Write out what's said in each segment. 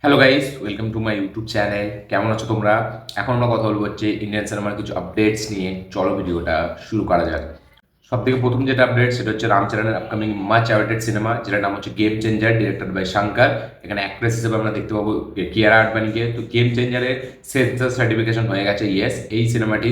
Hello guys, welcome to my YouTube channel. কেমন আছো তোমরা? এখন আমরা কথা বলবো হচ্ছে ইন্ডিয়ান সিনেমার কিছু আপডেটস নিয়ে। চলো ভিডিওটা শুরু করা যাক। সব থেকে প্রথম যেটা আপডেট সেটা হচ্ছে রামচরণের আপকামিং মাচ অ্যাওয়েটেড সিনেমা, যেটার নাম হচ্ছে game changer, directed by Shankar. এখানে অ্যাক্ট্রেস হিসেবে আমরা দেখতে পাবো কিয়ারা আডবাণীকে। তো গেম চেঞ্জারের সেন্সার সার্টিফিকেশন হয়ে গেছে, ইয়েস। এই সিনেমাটি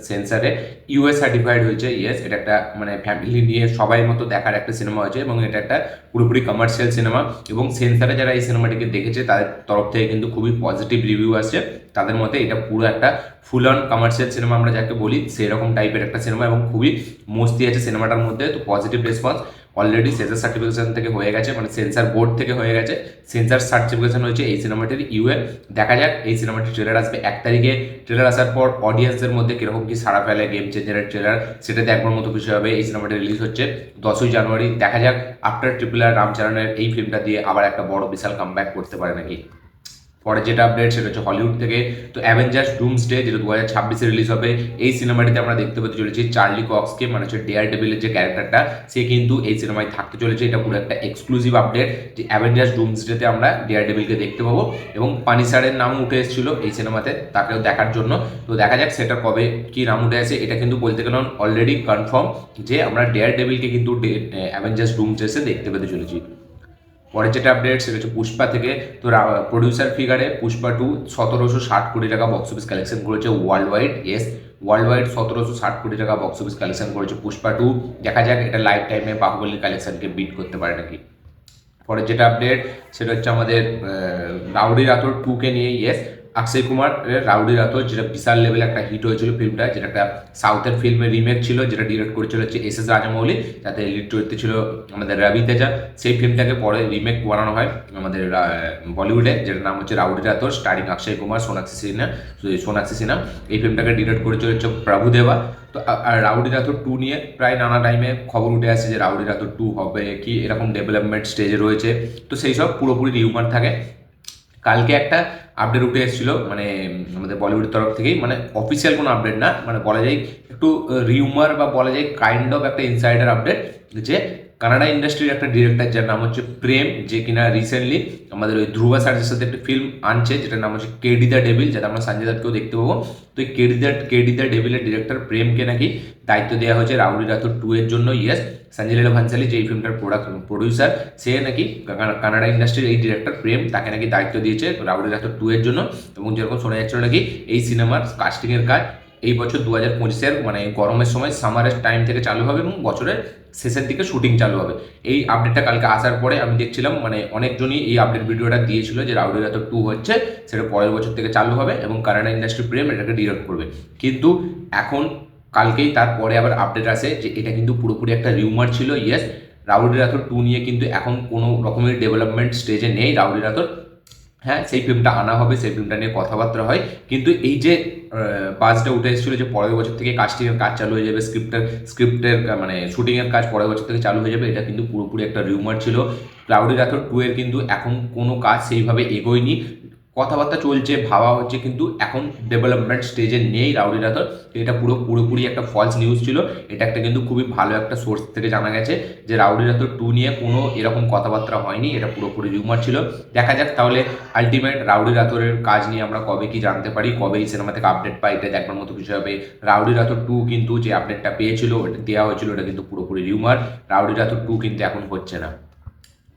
সেন্সারে ইউএস সার্টিফাইড হয়েছে, ইয়েস। এটা একটা মানে ফ্যামিলি নিয়ে সবাই মতো দেখার একটা সিনেমা হয়েছে এবং এটা একটা পুরোপুরি কমার্শিয়াল সিনেমা। এবং সেন্সারে যারা এই সিনেমাটিকে দেখেছে তাদের তরফ থেকে কিন্তু খুবই পজিটিভ রিভিউ আসছে। তাদের মতে এটা পুরো একটা ফুল অন কমার্শিয়াল সিনেমা আমরা যাকে বলি, সেরকম টাইপের একটা সিনেমা এবং খুবই মস্তি আছে সিনেমাটার মধ্যে। তো positive response already censor certification থেকে হয়ে গেছে, মানে সেন্সার বোর্ড থেকে হয়ে গেছে। সেন্সার সার্টিফিকেশন হয়েছে এই সিনেমাটির ইউএ। দেখা যাক এই সিনেমাটির ট্রেলার আসবে 1 তারিখে। ট্রেলার আসার পর অডিয়েন্সের মধ্যে কিরকম কি সাড়া ফেলে গেম চেঞ্জারের ট্রেলার, সেটা দেখবার মতো বিষয় হবে। এই সিনেমাটি রিলিজ হচ্ছে 10ই জানুয়ারি। দেখা যাক আফটার ট্রিপল আর রামচরণের এই ফিল্মটা দিয়ে আবার একটা বড় বিশাল কামব্যাক করতে পারে নাকি। পরে যেটা আপডেট সেটা হচ্ছে হলিউড থেকে। তো অ্যাভেঞ্জার্স ডুমসডে, যেটা 2026-এ রিলিজ হবে, এই সিনেমাটিতে আমরা দেখতে পেতে চলেছি চার্লি কক্সকে, মানে হচ্ছে ডেয়ার ডেভিলের যে ক্যারেক্টারটা, সে কিন্তু এই সিনেমায় থাকতে চলেছে। এটা পুরো একটা এক্সক্লুসিভ আপডেট যে অ্যাভেঞ্জার্স ডুমসডেতে আমরা ডেয়ার ডেভিলকে দেখতে পাবো। এবং পানিসারের নাম উঠে এসেছিল এই সিনেমাতে, তাকেও দেখার জন্য। তো দেখা যাক সেটা কবে কি নাম উঠে আসে। এটা কিন্তু বলতে গেলে অলরেডি কনফার্ম যে আমরা ডেয়ার ডেভিলকে কিন্তু অ্যাভেঞ্জার্স ডুমসডেতে দেখতে পেতে চলেছি। পরের যেটা আপডেট সেটা হচ্ছে পুষ্পা থেকে। তো প্রডিউসার ফিগারে পুষ্পা 2 1760 কোটি টাকা বক্স অফিস কালেকশন করেছে world wide, yes. World wide 1760 কোটি টাকা বক্স অফিস কালেকশন করেছে পুষ্পা 2। দেখা যাক এটা লাইফ টাইমে বাহুবলীর কালেকশনকে বিট করতে পারে নাকি। পরের যেটা আপডেট সেটা হচ্ছে আমাদের রাউডি রাথোর 2কে নিয়ে, ইয়েস। অক্ষয় কুমার রাউডি রাথোর, যেটা বিশাল লেভেল একটা হিট হয়েছিল ফিল্মটা, যেটা একটা সাউথের ফিল্মের রিমেক ছিল, যেটা ডিরেক্ট করেছিল হচ্ছে এস রাজামৌলি, যাতে লিড চরিত্রে ছিল আমাদের রবি তেজা। সেই ফিল্মটাকে পরে রিমেক বানানো হয় আমাদের বলিউডে, যেটার নাম হচ্ছে রাউডি রাথোর, স্টারিং অক্ষয় কুমার, সোনাক্ষী সিনহা। এই ফিল্মটাকে ডিরেক্ট করেছিল হচ্ছে প্রভুদেবা। তো আর রাউডি রাথোর 2 নিয়ে প্রায় নানা টাইমে খবর উঠে আসে যে রাউডি রাথোর 2 হবে কি, এরকম ডেভেলপমেন্ট স্টেজে রয়েছে। তো সেই সব পুরোপুরি রিউমার থাকে। কালকে একটা আপডেট উঠে এসেছিল, মানে আমাদের বলিউডের তরফ থেকেই, মানে অফিসিয়াল কোনো আপডেট না, মানে বলা যায় একটু রিউমার বা বলা যায় কাইন্ড অফ একটা ইনসাইডার আপডেট, যে কানাডা ইন্ডাস্ট্রির একটা ডিরেক্টর যার নাম হচ্ছে প্রেম, যে কিনা রিসেন্টলি আমাদের ওই ধ্রুবা সার্জের সাথে একটা ফিল্ম আনছে যেটার নাম হচ্ছে কেডি দ্য ডেভিল, যাতে আমরা সঞ্জয় দত্তকেও দেখতে পাবো। তো এই কেডি দ্য ডেভিলের ডিরেক্টর প্রেমকে নাকি দায়িত্ব দেওয়া হয়েছে রাউডি রাথোর 2 এর জন্য, ইয়েস। সঞ্জয় লীলা ভানসালি যে এই ফিল্মটার প্রডিউসার, সে নাকি কানাডা ইন্ডাস্ট্রির এই ডিরেক্টর প্রেম, তাকে নাকি দায়িত্ব দিয়েছে রাউডি রাথোর 2 এর জন্য। এবং যেরকম শোনা যাচ্ছিল নাকি এই সিনেমার কাস্টিংয়ের কাজ এই বছর 2025-এর মানে গরমের সময় সামারের টাইম থেকে চালু হবে এবং বছরের শেষের দিকে শুটিং চালু হবে। এই আপডেটটা কালকে আসার পরে আমি দেখছিলাম, মানে অনেকজনই এই আপডেট ভিডিওটা দিয়েছিল যে রাউডি রাথোর 2 হচ্ছে, সেটা পরের বছর থেকে চালু হবে এবং কানাডা ইন্ডাস্ট্রি প্রেম এটাকে ডিরেক্ট করবে। কিন্তু এখন কালকেই তারপরে আবার আপডেট আসে যে এটা কিন্তু পুরোপুরি একটা রিউমার ছিল, ইয়েস। রাউডি রাথোর 2 নিয়ে কিন্তু এখন কোনো রকমের ডেভেলপমেন্ট স্টেজে নেই রাউডি রাথোর। হ্যাঁ, সেই ফিল্মটা আনা হবে, সেই ফিল্মটা নিয়ে কথাবার্তা হয়, কিন্তু এই যে বাজটা উঠে এসেছিলো যে পরের বছর থেকে কাস্টিংয়ের কাজ চালু হয়ে যাবে, স্ক্রিপ্টের মানে শুটিংয়ের কাজ পরের বছর থেকে চালু হয়ে যাবে, এটা কিন্তু পুরোপুরি একটা রিউমার ছিল। রাউডি রাথোর 2 এর কিন্তু এখন কোনো কাজ সেইভাবে এগোয়নি, কথাবার্তা চলছে, ভাবা হচ্ছে, কিন্তু এখন ডেভেলপমেন্ট স্টেজে নেই রাউডি রাথোর। এটা পুরোপুরি একটা ফলস নিউজ ছিল। এটা একটা কিন্তু খুবই ভালো একটা সোর্স থেকে জানা গেছে যে রাউডি রাথোর 2 নিয়ে কোনো এরকম কথাবার্তা হয়নি, এটা পুরোপুরি রিউমার ছিল। দেখা যাক তাহলে আলটিমেট রাউডি রাথোরের কাজ নিয়ে আমরা কবে কি জানতে পারি, কবে এই সিনেমা থেকে আপডেট পাই, এটা দেখবার মতো বিষয় হবে। রাউডি রাথোর 2 কিন্তু যে আপডেটটা পেয়েছিল, ওটা দেওয়া হয়েছিল, এটা কিন্তু পুরোপুরি রিউমার। রাউডি রাথোর 2 কিন্তু এখন হচ্ছে না।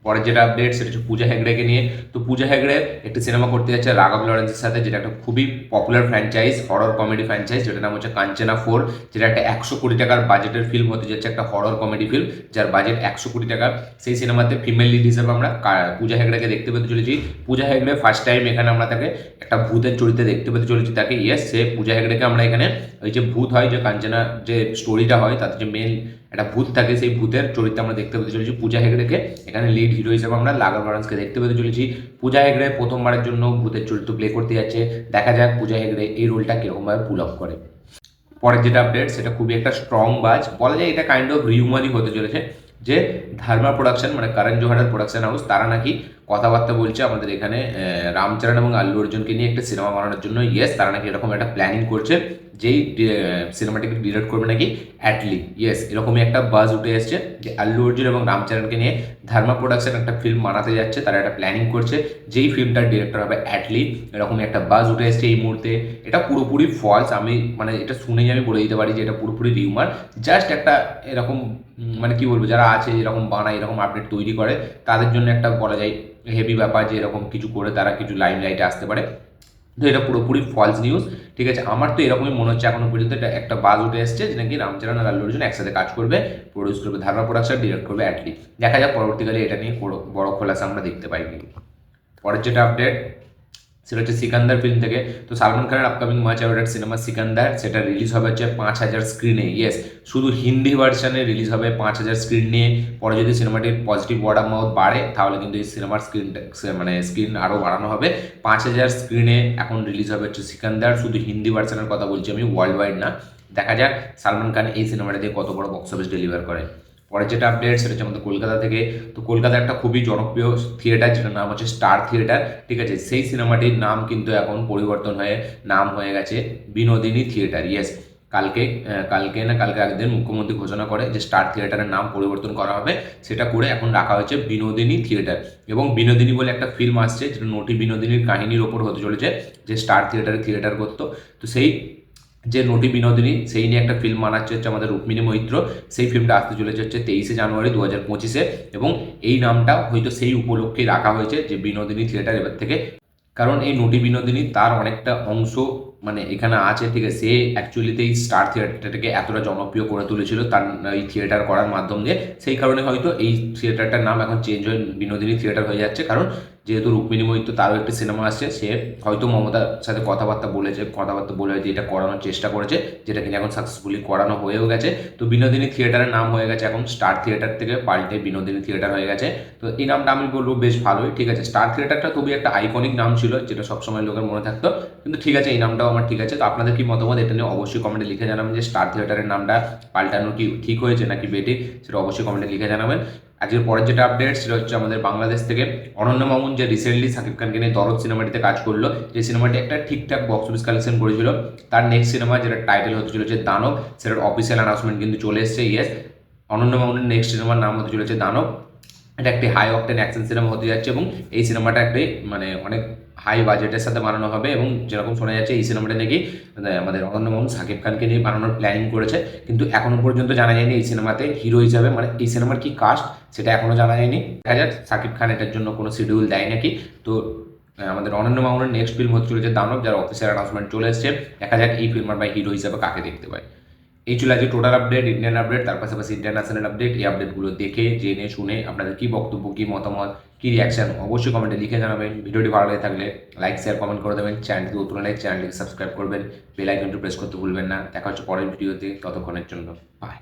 পরের যেটা আপডেট সেটা হচ্ছে পূজা হেগড়েকে নিয়ে। তো পূজা হেগড়ে একটি সিনেমা করতে যাচ্ছে রাঘব লরেন্সের সাথে, যেটা একটা খুবই popular franchise, horror comedy franchise, যেটার নাম হচ্ছে কাঞ্চনা 4, যেটা একটা 100 কোটি টাকার বাজেটের ফিল্ম হতে যাচ্ছে, একটা হরর কমেডি ফিল্ম যার বাজেট 100 কোটি টাকা। সেই সিনেমাতে ফিমেল লিড হিসেবে আমরা পূজা হেগড়েকে দেখতে পেতে চলেছি। পূজা হেগড়ে ফার্স্ট টাইম এখানে আমরা তাকে একটা ভূতের চরিত্রে দেখতে পেতে চলেছি তাকে, ইয়েস। সে পূজা হেগড়েকে আমরা এখানে ওই যে ভূত হয়, যে কাঞ্চনা যে স্টোরিটা হয় তাতে যে মেন একটা ভূত থাকে, সেই ভূতের চরিত্রে আমরা দেখতে পেতে চলেছি পূজা হেগড়েকে। এখানে লিড হিরো হিসেবে আমরা রাঘব লরেন্সকে দেখতে পেতে চলেছি। পূজা হেগড়ে প্রথমবারের জন্য ভূতের চরিত্র প্লে করতে যাচ্ছে। দেখা যাক পূজা হেগড়ে এই রোলটা কিরকমভাবে পুল অফ করে। পরের যেটা আপডেট সেটা খুবই একটা স্ট্রং বাজ, বলা যায় এটা কাইন্ড অফ রিউমারই হতে চলেছে, যে ধর্মা প্রোডাকশন মানে করণ জোহরের প্রোডাকশন হাউস, তারা নাকি কথাবার্তা বলছে আমাদের এখানে রামচরণ এবং আল্লু অর্জুনকে নিয়ে একটা সিনেমা বানানোর জন্য। ইয়েস, তারা নাকি এরকম একটা প্ল্যানিং করছে, যেই সিনেমাটিকে ডিরেক্ট করবে নাকি অ্যাটলি। ইয়েস, এরকমই একটা বাজ উঠে এসছে যে আল্লু অর্জুন এবং রামচরণকে নিয়ে ধর্মা প্রোডাকশন একটা ফিল্ম বানাতে যাচ্ছে, তারা একটা প্ল্যানিং করছে, যেই ফিল্মটার ডিরেক্টর হবে অ্যাটলি। এরকমই একটা বাজ উঠে এসছে এই মুহূর্তে। এটা পুরোপুরি ফলস, আমি মানে এটা শুনেই আমি বলে দিতে পারি যে এটা পুরোপুরি রিউমার। জাস্ট একটা এরকম মানে কি বলবো, যারা আছে এরকম বানায়, এরকম আপডেট তৈরি করে, তাদের জন্য একটা বলা যায় হেভি ব্যাপার যে এরকম কিছু করে তারা কিছু লাইম লাইটে আসতে পারে। তো এটা পুরোপুরি ফলস নিউজ, ঠিক আছে। আমার তো এরকমই মনে হচ্ছে এখনো পর্যন্ত, এটা একটা বাজ উঠে এসছে যে নাকি রামচরণ আর আল্লু অর্জুন একসাথে কাজ করবে, প্রডিউস করবে ধারণা প্রোডাকশন, ডিরেক্ট করবে অ্যাটলি। দেখা যাক পরবর্তীকালে এটা নিয়ে বড় খোলাসা আমরা দেখতে পাই নাকি। পরের যেটা আপডেট সেটা হচ্ছে সিকান্দার ফিল্ম থেকে। তো সালমান খানের upcoming much awarded cinema Sikandar, সেটা রিলিজ হবে হচ্ছে 5,000 স্ক্রিনে। ইয়েস, শুধু হিন্দি ভার্সানে রিলিজ হবে 5,000 স্ক্রিন নিয়ে। পরে যদি সিনেমাটির পজিটিভ ওয়ার্ড অফ মাউথ বাড়ে তাহলে কিন্তু এই সিনেমার স্ক্রিন আরও বাড়ানো হবে। 5,000 স্ক্রিনে এখন রিলিজ হবে হচ্ছে সিকান্দার, শুধু হিন্দি ভার্সানের কথা বলছি আমি, ওয়ার্ল্ড ওয়াইড না। দেখা যাক সালমান খান এই সিনেমাটা দিয়ে কত বড় বক্স অফিস ডেলিভার করে। পরের যেটা আপডেট সেটা হচ্ছে আমাদের কলকাতা থেকে। তো কলকাতা একটা খুবই জনপ্রিয় থিয়েটার, যেটার নাম হচ্ছে স্টার থিয়েটার, ঠিক আছে। সেই সিনেমাটির নাম কিন্তু এখন পরিবর্তন হয়ে নাম হয়ে গেছে বিনোদিনী থিয়েটার। ইয়েস, কালকে একদিন মুখ্যমন্ত্রী ঘোষণা করে যে স্টার থিয়েটারের নাম পরিবর্তন করা হবে, সেটা করে এখন রাখা হয়েছে বিনোদিনী থিয়েটার। এবং বিনোদিনী বলে একটা ফিল্ম আসছে, যেটা নটি বিনোদিনীর কাহিনীর ওপর হতে চলেছে, যে স্টার থিয়েটার করতো। তো সেই যে নটি বিনোদিনী, সেই নিয়ে একটা ফিল্ম বানাচ্ছে হচ্ছে আমাদের রুক্মিণী মৈত্র। সেই ফিল্মটা আসতে চলেছে হচ্ছে 23শে জানুয়ারি 2025-এ। এবং এই নামটা হয়তো সেই উপলক্ষেই রাখা হয়েছে যে বিনোদিনী থিয়েটার এবার থেকে, কারণ এই নটি বিনোদিনী তার অনেকটা অংশ মানে এখানে আছে, ঠিক আছে। সে অ্যাকচুয়ালিতে এই স্টার থিয়েটারটাকে এতটা জনপ্রিয় করে তুলেছিল তার এই থিয়েটার করার মাধ্যম দিয়ে। সেই কারণে হয়তো এই থিয়েটারটার নাম এখন চেঞ্জ হয়ে বিনোদিনী থিয়েটার হয়ে যাচ্ছে, কারণ যেহেতু রুক্মিণী মৈত্র তারও একটি সিনেমা আসছে, সে হয়তো মমতার সাথে কথাবার্তা বলে হয়তো এটা করানোর চেষ্টা করেছে, যেটা কিনা এখন সাকসেসফুলি করানো হয়েও গেছে। তো বিনোদিনী থিয়েটারের নাম হয়ে গেছে এখন স্টার থিয়েটার থেকে পাল্টে বিনোদিনী থিয়েটার হয়ে গেছে। তো এই নামটা আমি বলবো বেশ ভালোই, ঠিক আছে। স্টার থিয়েটারটা খুবই একটা আইকনিক নাম ছিল, যেটা সবসময় লোকের মনে থাকতো, কিন্তু ঠিক আছে এই নামটাও আমার ঠিক আছে। তো আপনাদের কি মতামত এটা নিয়ে অবশ্যই কমেন্টে লিখে জানাবেন, যে স্টার থিয়েটারের নামটা পাল্টানো কি ঠিক হয়েছে নাকি বেটে, সেটা অবশ্যই কমেন্টে লিখে জানাবেন। আজকের পরের যেটা আপডেট সেটা হচ্ছে আমাদের বাংলাদেশ থেকে। অনন্য মামুন যে রিসেন্টলি শাকিব খানকে নিয়ে দরদ সিনেমাটিতে কাজ করলো, যে সিনেমাটি একটা ঠিকঠাক বক্স অফিস কালেকশন করেছিল, তার নেক্সট সিনেমা যেটা টাইটেল হতে চলেছে দানব, সেটার অফিসিয়াল অ্যানাউন্সমেন্ট কিন্তু চলে এসেছে। ইয়েস, অনন্য মামুনের নেক্সট সিনেমার নাম হতে চলেছে দানব। এটা একটি হাই অকটেন অ্যাকশন সিনেমা হতে যাচ্ছে, এবং এই সিনেমাটা একটি মানে অনেক হাই বাজেটের সাথে বানানো হবে। এবং যেরকম শোনা যাচ্ছে এই সিনেমাটা নাকি আমাদের অনন্য মামুন শাকিব খানকে নিয়ে বানানোর প্ল্যানিং করেছে, কিন্তু এখনো পর্যন্ত জানা যায়নি এই সিনেমাতে হিরো হিসাবে মানে এই সিনেমার কি কাস্ট সেটা এখনো জানা যায়নি। দেখা যাক শাকিব খান এটার জন্য কোনো শিডিউল দেয় নাকি। তো আমাদের অনন্য মামুনের নেক্সট ফিল্ম হতে চলেছে দানব, যার অফিসিয়াল অ্যানাউন্সমেন্ট চলে এসেছে। দেখা যাক এই ফিল্মার বা হিরো হিসাবে কাকে দেখতে পায়। এই চলে আছে টোটাল আপডেট, ইন্ডিয়ান আপডেট, তার পাশাপাশি ইন্টারন্যাশনাল আপডেট। এই আপডেটগুলো দেখে জেনে শুনে আপনাদের কী বক্তব্য, কী মতামত, কী রিয়াকশন অবশ্যই কমেন্টে লিখে জানাবেন। ভিডিওটি ভালো লাগে থাকলে লাইক শেয়ার কমেন্ট করে দেবেন। চ্যানেলটি নতুন হলে চ্যানেলটিকে সাবস্ক্রাইব করবেন, বেল আইকনটি প্রেস করতে ভুলবেন না। দেখা হচ্ছে পরের ভিডিওতে, ততক্ষণের জন্য বাই।